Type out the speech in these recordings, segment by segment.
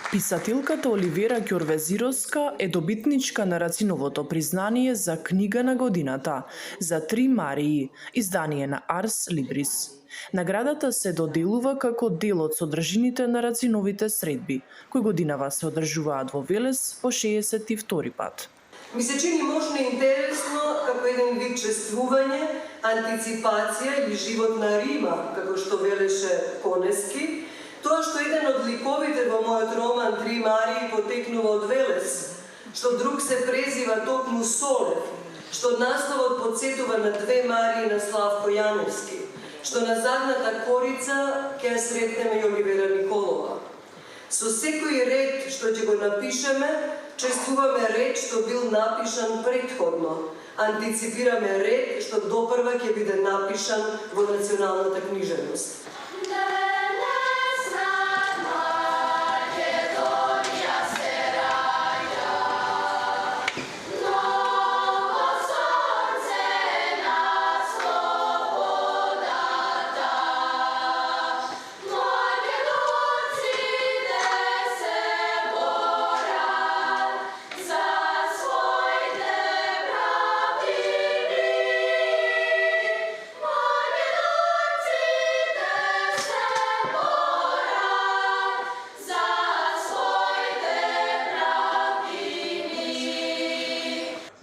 Писателката Оливера Ќорвезировска е добитничка на Рациновото признание за книга на годината за Три Марии, издание на Арс Либрис. Наградата се доделува како дел од содржините на Рациновите средби, кои годинава се одржуваат во Велес по 62 пат. Ми се чини можно интересно како еден вид чествување, антиципација или живот на Рима, како што велеше Конески, тоа што еден од ликовите во мојот роман Три Марии потекнува од Велес, што друг се презива токму Солев, што насловот подсетува на две Марии на Славко Јаневски, што на задната корица ќе ја сретнеме и Оливера Николова. Со секој ред што ќе го напишеме, чествуваме ред што бил напишан претходно, антиципираме ред што допрва ќе биде напишан во националната книжевност.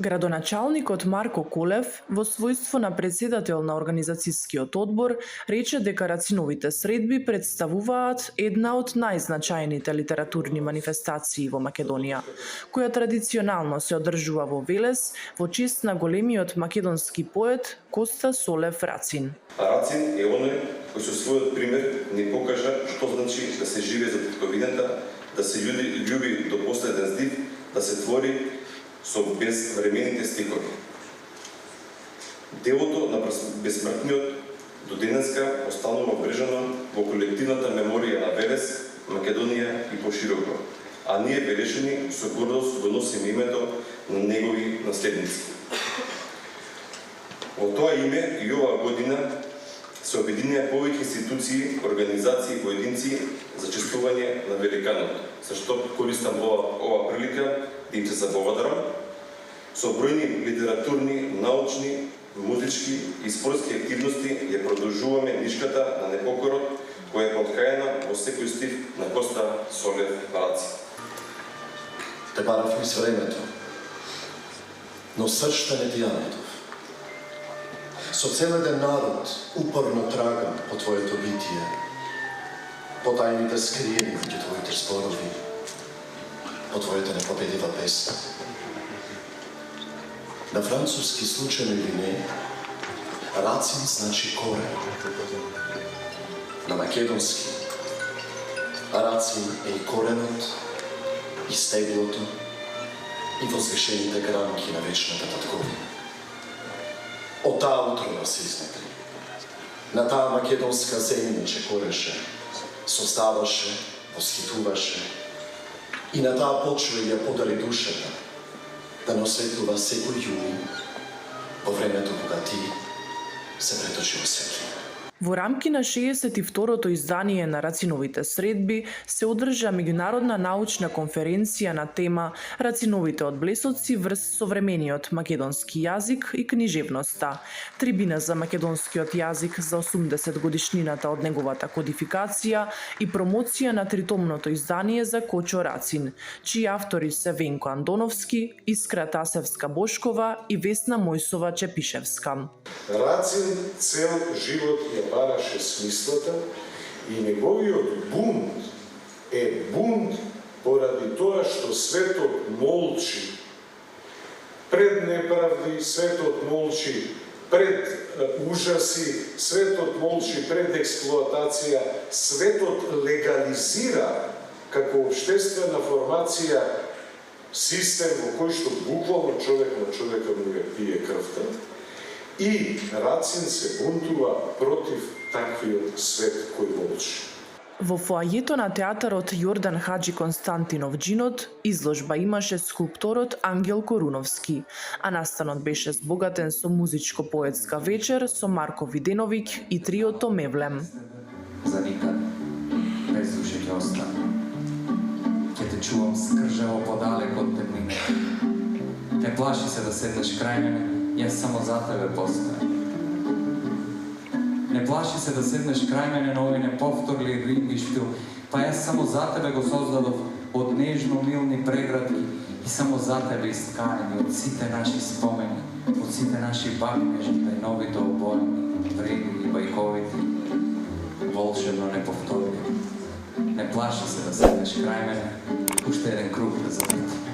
Градоначалникот Марко Колев, во својство на председател на организацијскиот одбор, рече дека Рациновите средби представуваат една од најзначајните литературни манифестации во Македонија, која традиционално се одржува во Велес во чест на големиот македонски поет Коста Солев Рацин. Рацин е оној кој со својот пример ни покажа што значи да се живее за тетковината, да се љуби до последен здив, да се твори со безвремените стикови. Делото на безсмртниот до денеска останува вбрежано во колективната меморија на Велес, Македонија и пошироко, а ние белешени со гордост го носиме името на негови наследници. Во тоа име и оваа година се обединија повеќе институции, организации и поединци за чествување на великанот, за што користам ова прилика да им се заблагодарам. Со бројни литературни, научни, музички и спортски активности ја продолжуваме нишката на непокорот која е поткаена во секој стив на Коста Солев Рацин. Те барав низ времето, но сршта не ти ја најдов. Со цел еден народ упорно трагам по твоето битие, по тајните скриени меѓу твоите зборови, по твојата непобедива песна. На француски случајно или не, Рацин значи корен. На македонски, Рацин е и коренот, и стеглото, и возвишените гранки на вечната татковина. Од таа утрова се изнетри. На таа македонска земја чекореше, создаваше, восхитуваше, и на таа почва ја подари душата да не осветлува секој јуни во времето кога ти се преточи во светлина. Во рамки на 62-то издание на Рациновите средби се одржа меѓународна научна конференција на тема Рациновите одблесоци врз современиот македонски јазик и книжевноста, трибина за македонскиот јазик за 80 годишнината од неговата кодификација и промоција на тритомното издание за Кочо Рацин, чии автори се Венко Андоновски, Искра Тасевска-Бошкова и Весна Мојсова-Чепишевска. Рацин цел живот ја бараше смислата и неговиот бунт е бунт поради тоа што светот молчи пред неправди, светот молчи пред ужаси, светот молчи пред експлоатација, светот легализира како општествена формација систем во кој што буквално човек на човека му ја пие крвта. И Рацин се бунтува против таквиот свет кој молчи. Во фоајето на театарот Јордан Хаджи Константинов Джинот изложба имаше скулпторот Ангел Коруновски, а настанот беше збогатен со музичко-поетска вечер со Марко Виденовиќ и триото Мевлем. За никад без души ќе остане. Ќе Ќе те чувам скржаво подалек од темнината. Не плаши се да седнеш крај мене, јас само за тебе постојам. Не плаши се да седнеш крај мене на овој неповторли рингиштил, па јас само за тебе го создадов од нежно милни преградки и само за тебе исканени од сите наши спомени, од сите наши бакнежни тајновите обоени, вредни и бајковити, волшебно неповторливи. Не плаши се да седнеш крај мене, уште еден круг да запитам.